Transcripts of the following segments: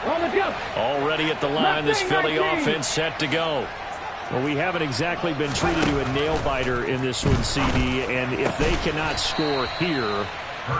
Already at the line, this Philly offense set to go. Well, we haven't exactly been treated to a nail-biter in this one, CD, and if they cannot score here,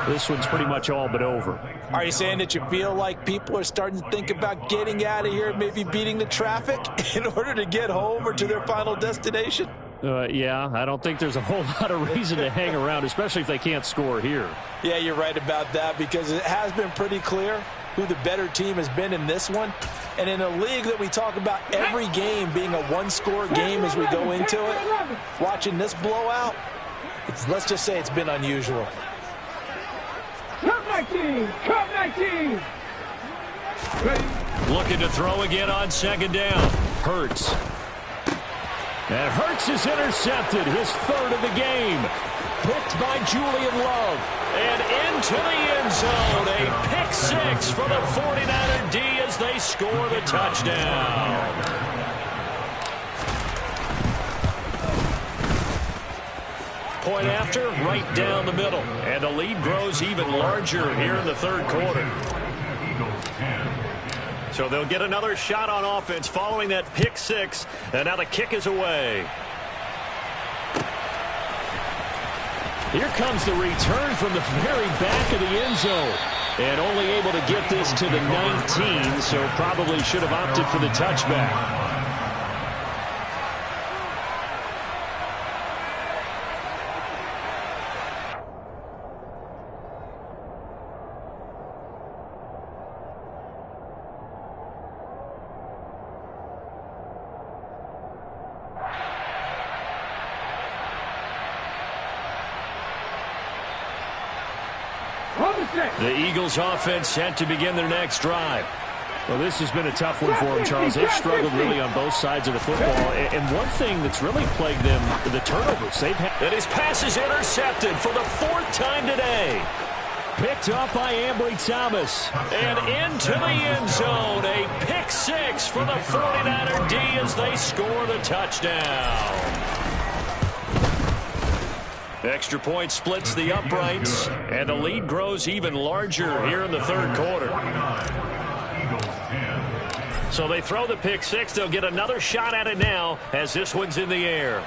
this one's pretty much all but over. Are you saying that you feel like people are starting to think about getting out of here, maybe beating the traffic in order to get home or to their final destination? Yeah, I don't think there's a whole lot of reason to hang around, especially if they can't score here. Yeah, you're right about that, because it has been pretty clear who the better team has been in this one. And in a league that we talk about every game being a one-score game as we go into it, watching this blowout, let's just say it's been unusual. Come 19! Come 19! Looking to throw again on second down. Hurts. And Hurts is intercepted, his third of the game. Picked by Julian Love. And into the end zone. A pick six for the 49er D as they score the touchdown. Point after, right down the middle. And the lead grows even larger here in the third quarter. So they'll get another shot on offense following that pick six. And now the kick is away. Here comes the return from the very back of the end zone. And only able to get this to the 19, so probably should have opted for the touchback. The Eagles offense set to begin their next drive. Well, this has been a tough one for them, Charles. They've struggled really on both sides of the football. And one thing that's really plagued them, the turnovers. They've had. And his pass is intercepted for the fourth time today. Picked up by Ambry Thomas. And into the end zone. A pick six for the 49er D as they score the touchdown. Extra point splits the uprights, and the lead grows even larger here in the third quarter. So they throw the pick six. They'll get another shot at it now as this one's in the air.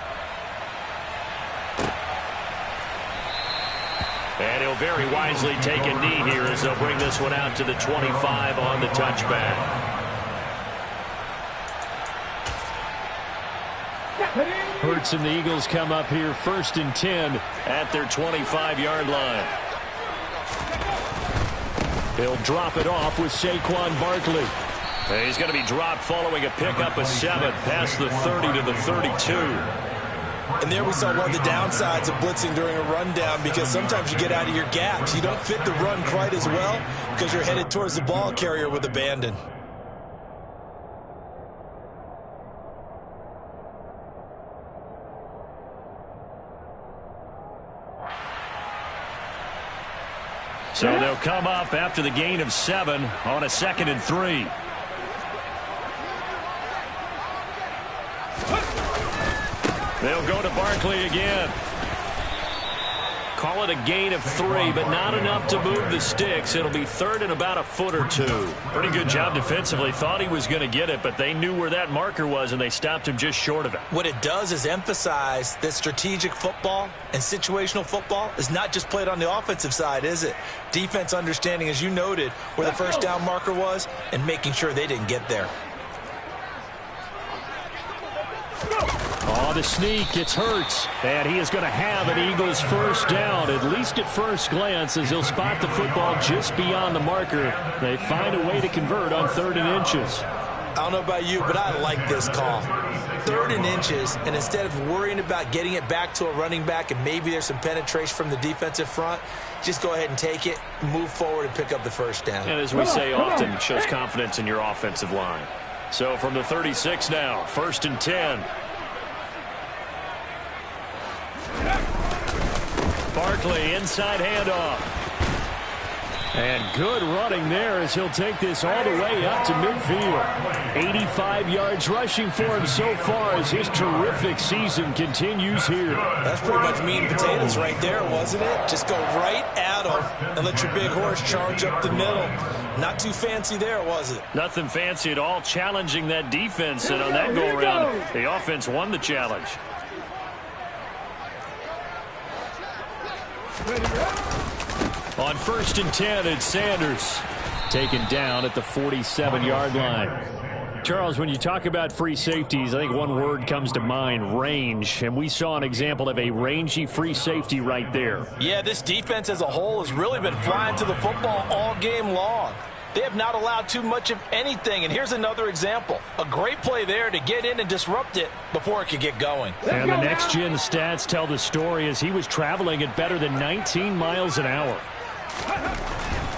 And he'll very wisely take a knee here as they'll bring this one out to the 25 on the touchback. Hurts and the Eagles come up here 1st and 10 at their 25-yard line. He'll drop it off with Saquon Barkley. He's going to be dropped following a pickup of 7 past the 30 to the 32. And there we saw one of the downsides of blitzing during a rundown, because sometimes you get out of your gaps. You don't fit the run quite as well because you're headed towards the ball carrier with abandon. So they'll come up after the gain of 7 on a 2nd and 3. They'll go to Barkley again. Call it a gain of 3, but not enough to move the sticks. It'll be 3rd and about a foot or 2. Pretty good job defensively. Thought he was going to get it, but they knew where that marker was, and they stopped him just short of it. What it does is emphasize that strategic football and situational football is not just played on the offensive side, is it? Defense understanding, as you noted, where the first down marker was and making sure they didn't get there. Oh, the sneak, it's Hurts. And he is going to have an Eagles first down, at least at first glance, as he'll spot the football just beyond the marker. They find a way to convert on 3rd and inches. I don't know about you, but I like this call. 3rd and inches, and instead of worrying about getting it back to a running back and maybe there's some penetration from the defensive front, just go ahead and take it, move forward, and pick up the first down. And as we say often, it shows confidence in your offensive line. So from the 36 now, 1st and 10. Barkley, inside handoff. And good running there as he'll take this all the way up to midfield. 85 yards rushing for him so far as his terrific season continues here. That's pretty much meat and potatoes right there, wasn't it? Just go right at him and let your big horse charge up the middle. Not too fancy there, was it? Nothing fancy at all, challenging that defense. And on that go-around, the offense won the challenge. On 1st and 10, it's Sanders. Taken down at the 47-yard line. Charles, when you talk about free safeties, I think one word comes to mind, range. And we saw an example of a rangy free safety right there. Yeah, this defense as a whole has really been flying to the football all game long. They have not allowed too much of anything. And here's another example. A great play there to get in and disrupt it before it could get going. And the next-gen stats tell the story as he was traveling at better than 19 miles an hour.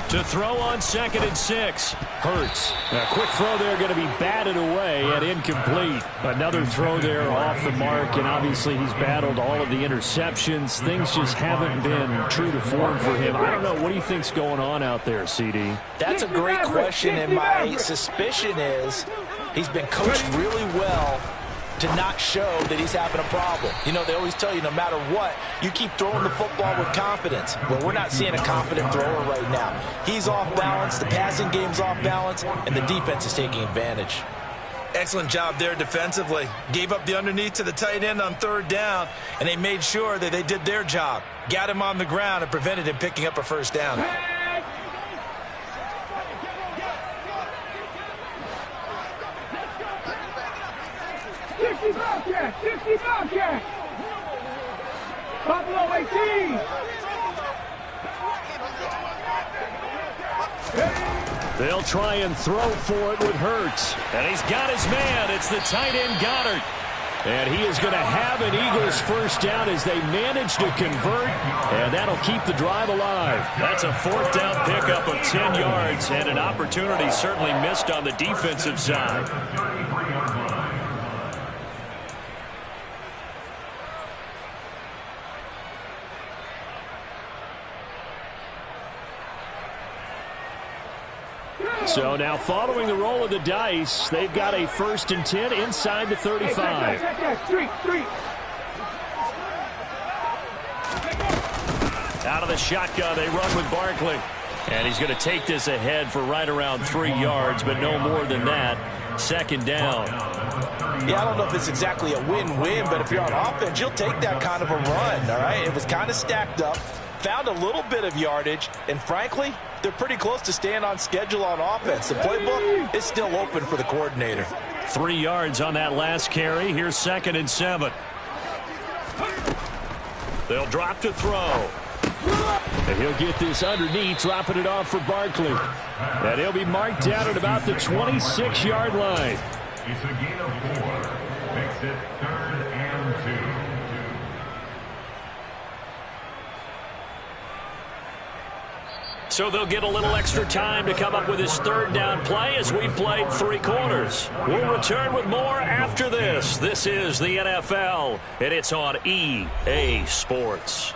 To throw on 2nd and 6. Hurts. A quick throw there going to be batted away and incomplete. Another throw there off the mark, and obviously he's battled all of the interceptions. Things just haven't been true to form for him. I don't know. What do you think's going on out there, CD? That's a great question, and my suspicion is he's been coached really well to not show that he's having a problem. You know, they always tell you no matter what, you keep throwing the football with confidence. Well, we're not seeing a confident thrower right now. He's off balance, the passing game's off balance, and the defense is taking advantage. Excellent job there defensively. Gave up the underneath to the tight end on 3rd down, and they made sure that they did their job. Got him on the ground and prevented him picking up a 1st down. 60 Bobcat! 60 Bobcat! Buffalo 18! They'll try and throw for it with Hurts. And he's got his man. It's the tight end Goddard. And he is going to have an Eagles 1st down as they manage to convert, and that'll keep the drive alive. That's a 4th down pickup of 10 yards, and an opportunity certainly missed on the defensive side. So now following the roll of the dice, they've got a 1st and 10 inside the 35. Out of the shotgun, they run with Barkley. And he's going to take this ahead for right around 3 yards, but no more than that. 2nd down. Yeah, I don't know if it's exactly a win-win, but if you're on offense, you'll take that kind of a run, all right? It was kind of stacked up, found a little bit of yardage, and frankly, they're pretty close to staying on schedule on offense. The playbook is still open for the coordinator. 3 yards on that last carry. Here's 2nd and 7. They'll drop to throw. And he'll get this underneath, dropping it off for Barkley. And he'll be marked down at about the 26-yard line. It's a gain of 4. Makes it 3rd and 2. So they'll get a little extra time to come up with his 3rd down play as we've played 3 quarters. We'll return with more after this. This is the NFL, and it's on EA Sports.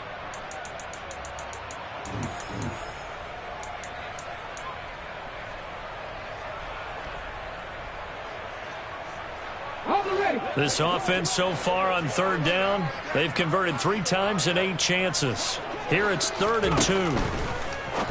This offense so far on 3rd down, they've converted 3 times in 8 chances. Here it's 3rd and 2.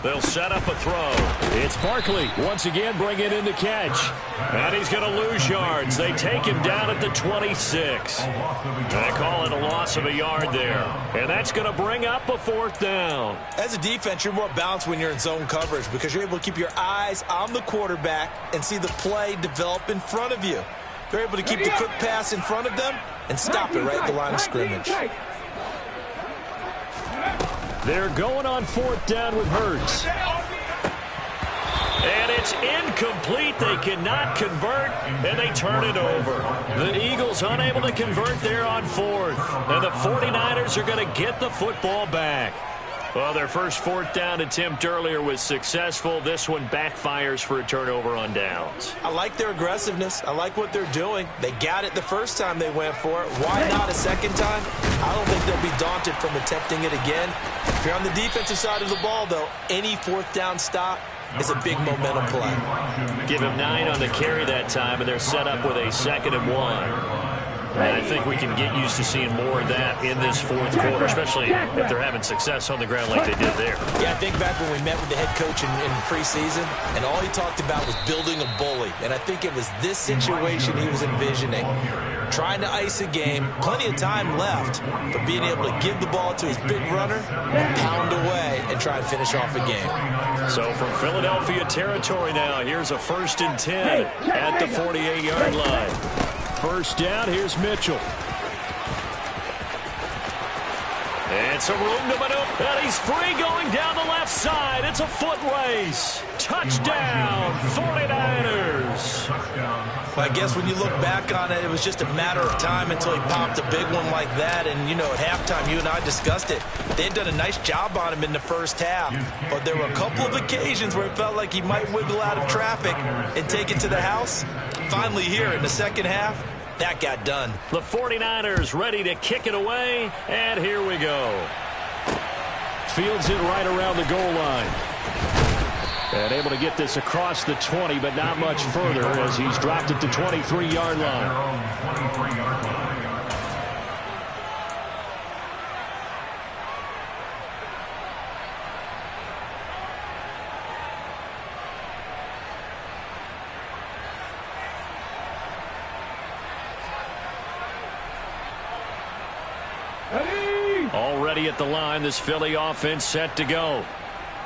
They'll set up a throw. It's Barkley once again bringing in the catch. And he's going to lose yards. They take him down at the 26. They call it a loss of a yard there. And that's going to bring up a 4th down. As a defense, you're more balanced when you're in zone coverage because you're able to keep your eyes on the quarterback and see the play develop in front of you. They're able to keep the quick pass in front of them and stop it right at the line of scrimmage. They're going on 4th down with Hurts. And it's incomplete. They cannot convert, and they turn it over. The Eagles unable to convert there on 4th. And the 49ers are going to get the football back. Well, their first fourth down attempt earlier was successful. This one backfires for a turnover on downs. I like their aggressiveness. I like what they're doing. They got it the first time they went for it. Why not a second time? I don't think they'll be daunted from attempting it again. If you're on the defensive side of the ball, though, any fourth down stop is a big momentum play. Give him 9 on the carry that time, and they're set up with a 2nd and 1. And I think we can get used to seeing more of that in this fourth quarter, especially if they're having success on the ground like they did there. Yeah, I think back when we met with the head coach in preseason, and all he talked about was building a bully. And I think it was this situation he was envisioning. Trying to ice a game, plenty of time left, but being able to give the ball to his big runner, pound away, and try and finish off a game. So from Philadelphia territory now, here's a 1st and 10 at the 48-yard line. First down, here's Mitchell. It's a room to maneuver, and he's free going down the left side. It's a foot race. Touchdown, 49ers. Well, I guess when you look back on it, it was just a matter of time until he popped a big one like that. And, you know, at halftime, you and I discussed it. They had done a nice job on him in the first half. But there were a couple of occasions where it felt like he might wiggle out of traffic and take it to the house. Finally here in the second half, that got done. The 49ers ready to kick it away, and here we go. Fields it right around the goal line. And able to get this across the 20, but not much further as he's dropped it to 23-yard line. Already at the line, this Philly offense set to go.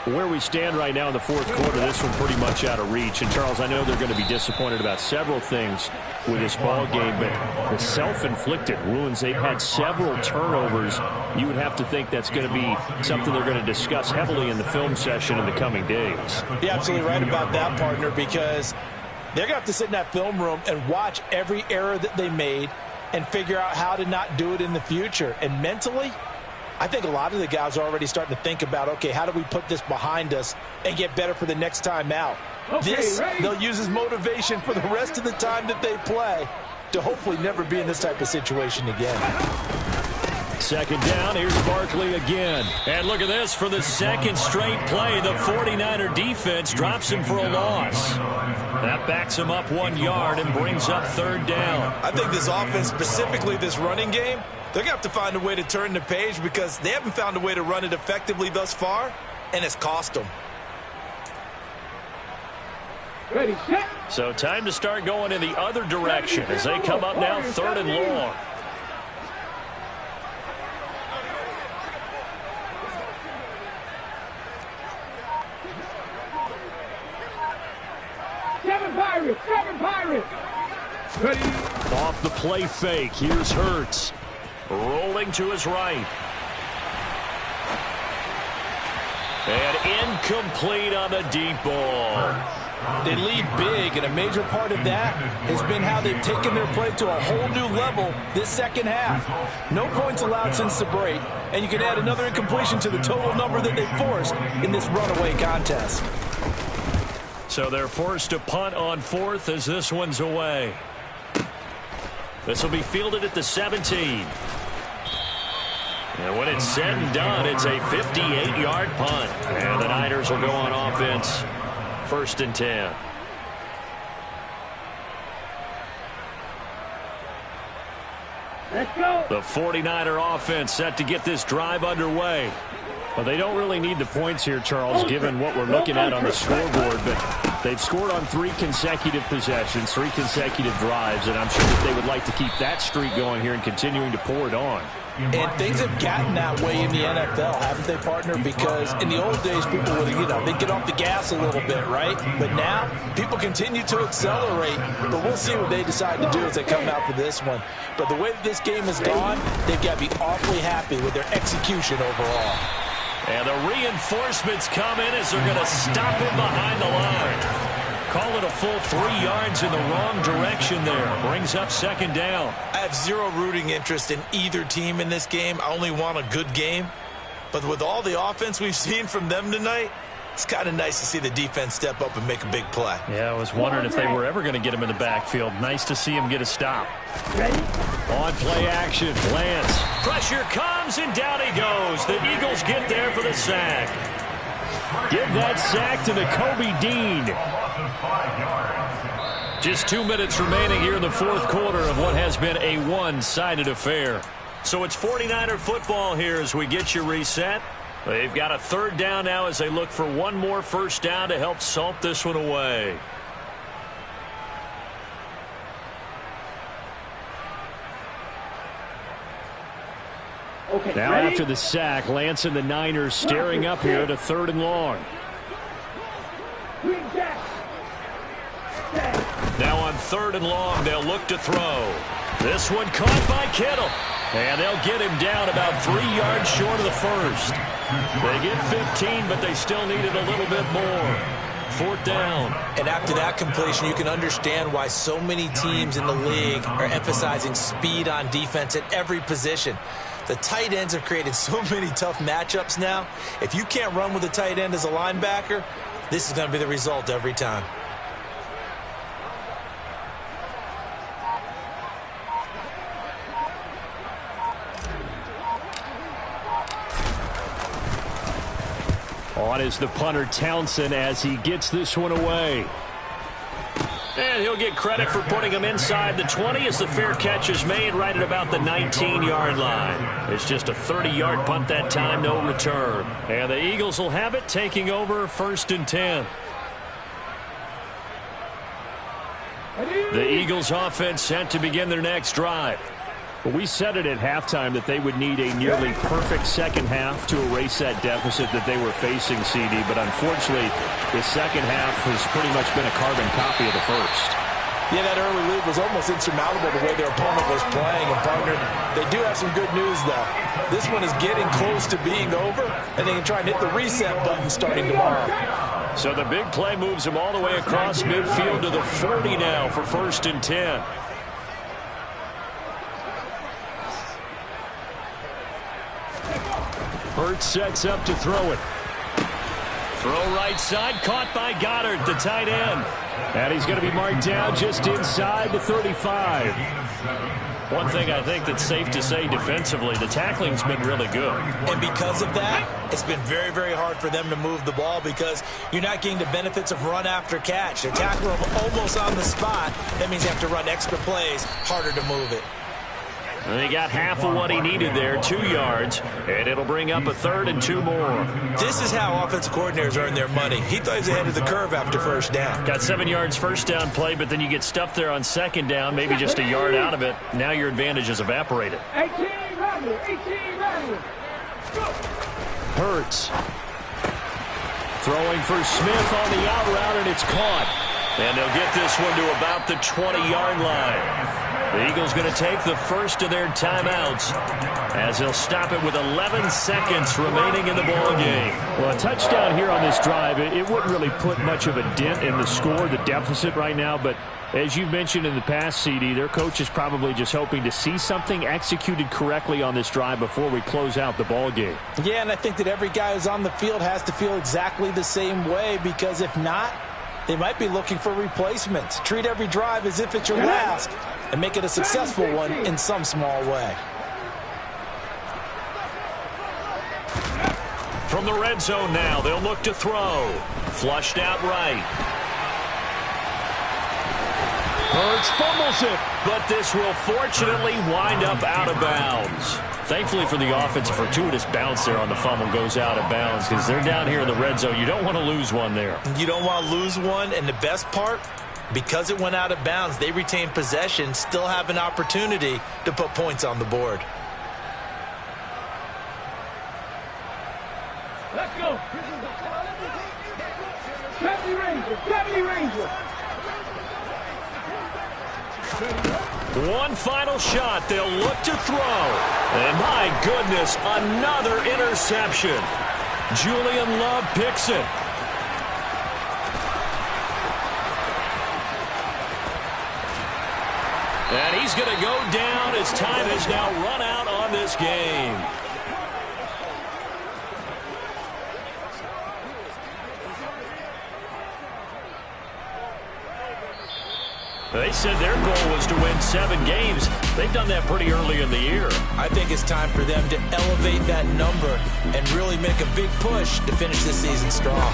Where we stand right now in the fourth quarter, this one pretty much out of reach. And, Charles, I know they're going to be disappointed about several things with this ball game, but the self-inflicted wounds, they've had several turnovers. You would have to think that's going to be something they're going to discuss heavily in the film session in the coming days. You're absolutely right about that, partner, because they're going to have to sit in that film room and watch every error that they made and figure out how to not do it in the future. And mentally, I think a lot of the guys are already starting to think about, okay, how do we put this behind us and get better for the next time out? They'll use as motivation for the rest of the time that they play to hopefully never be in this type of situation again. Second down, here's Barkley again. And look at this, for the second straight play, the 49er defense drops him for a loss. That backs him up 1 yard and brings up 3rd down. I think this offense, specifically this running game, they're going to have to find a way to turn the page because they haven't found a way to run it effectively thus far, and it's cost them. Ready, set. So time to start going in the other direction as they come up now 3rd and long. Seven Pirates. Ready. Off the play fake, here's Hurts. Rolling to his right. And incomplete on the deep ball. They lead big, and a major part of that has been how they've taken their play to a whole new level this second half. No points allowed since the break, and you can add another incompletion to the total number that they forced in this runaway contest. So they're forced to punt on 4th as this one's away. This will be fielded at the 17. And when it's said and done, it's a 58-yard punt. And the Niners will go on offense, 1st and 10. Let's go. The 49er offense set to get this drive underway. Well, they don't really need the points here, Charles, given what we're looking at on the scoreboard. But they've scored on 3 consecutive possessions, 3 consecutive drives, and I'm sure that they would like to keep that streak going here and continuing to pour it on. And things have gotten that way in the NFL, haven't they, partner? Because in the old days, people would, they'd get off the gas a little bit, right? But now, people continue to accelerate. But we'll see what they decide to do as they come out for this one. But the way that this game has gone, they've got to be awfully happy with their execution overall. And the reinforcements come in as they're going to stop him behind the line. Call it a full 3 yards in the wrong direction there. Brings up 2nd down. I have zero rooting interest in either team in this game. I only want a good game. But with all the offense we've seen from them tonight, it's kind of nice to see the defense step up and make a big play. Yeah, I was wondering if they were ever going to get him in the backfield. Nice to see him get a stop. Ready? On play action, Lance. Pressure comes, and down he goes. The Eagles get there for the sack. Give that sack to Nakobe Dean. Just 2 minutes remaining here in the fourth quarter of what has been a one-sided affair. So it's 49er football here as we get you reset. They've got a third down now as they look for one more first down to help salt this one away. Okay, Now ready? after the sack, Lance and the Niners staring up here at a 3rd and long. Green jack. Now on 3rd and long, they'll look to throw. This one caught by Kittle. And they'll get him down about 3 yards short of the first. They get 15, but they still needed a little bit more. 4th down. And after that completion, you can understand why so many teams in the league are emphasizing speed on defense at every position. The tight ends have created so many tough matchups now. If you can't run with a tight end as a linebacker, this is going to be the result every time. On is the punter Townsend as he gets this one away. And he'll get credit for putting him inside the 20 as the fair catch is made right at about the 19-yard line. It's just a 30-yard punt that time, no return. And the Eagles will have it, taking over 1st and 10. The Eagles offense set to begin their next drive. Well, we said it at halftime that they would need a nearly perfect second half to erase that deficit that they were facing, CD. But unfortunately, the second half has pretty much been a carbon copy of the first. Yeah, that early lead was almost insurmountable the way their opponent was playing. And, partner, they do have some good news, though. This one is getting close to being over, and they can try and hit the reset button starting tomorrow. So the big play moves him all the way across midfield to the 40 now for 1st and 10. Hurts sets up to throw it. Throw right side, caught by Goddard, the tight end. And he's going to be marked down just inside the 35. One thing I think that's safe to say defensively, the tackling's been really good. And because of that, it's been very, very hard for them to move the ball because you're not getting the benefits of run after catch. They're tackling them almost on the spot. That means you have to run extra plays, harder to move it. And he got half of what he needed there, 2 yards, and it'll bring up a 3rd and 2 more. This is how offensive coordinators earn their money. He thought he was ahead of the curve after first down. Got 7 yards first down play, but then you get stuffed there on second down, maybe just a yard out of it. Now your advantage is evaporated. 18 runners, 18 runners. Hurts. Throwing for Smith on the out route, and it's caught. And they'll get this one to about the 20-yard line. The Eagles going to take the first of their timeouts as they'll stop it with 11 seconds remaining in the ball game. Well, a touchdown here on this drive, it wouldn't really put much of a dent in the score, the deficit right now. But as you mentioned in the past, CD, their coach is probably just hoping to see something executed correctly on this drive before we close out the ball game. Yeah, and I think that every guy who's on the field has to feel exactly the same way because if not, they might be looking for replacements. Treat every drive as if it's your last and make it a successful one in some small way. From the red zone now, they'll look to throw. Flushed out right. Hurts fumbles it. But this will fortunately wind up out of bounds. Thankfully for the offense, a fortuitous bounce there on the fumble goes out of bounds because they're down here in the red zone. You don't want to lose one there. You don't want to lose one, and the best part, because it went out of bounds, they retain possession, still have an opportunity to put points on the board. Let's go. 70 Rangers, 70 Rangers. One final shot. They'll look to throw. And my goodness, another interception. Julian Love picks it. And he's going to go down as time has now run out on this game. They said their goal was to win 7 games. They've done that pretty early in the year. I think it's time for them to elevate that number and really make a big push to finish this season strong.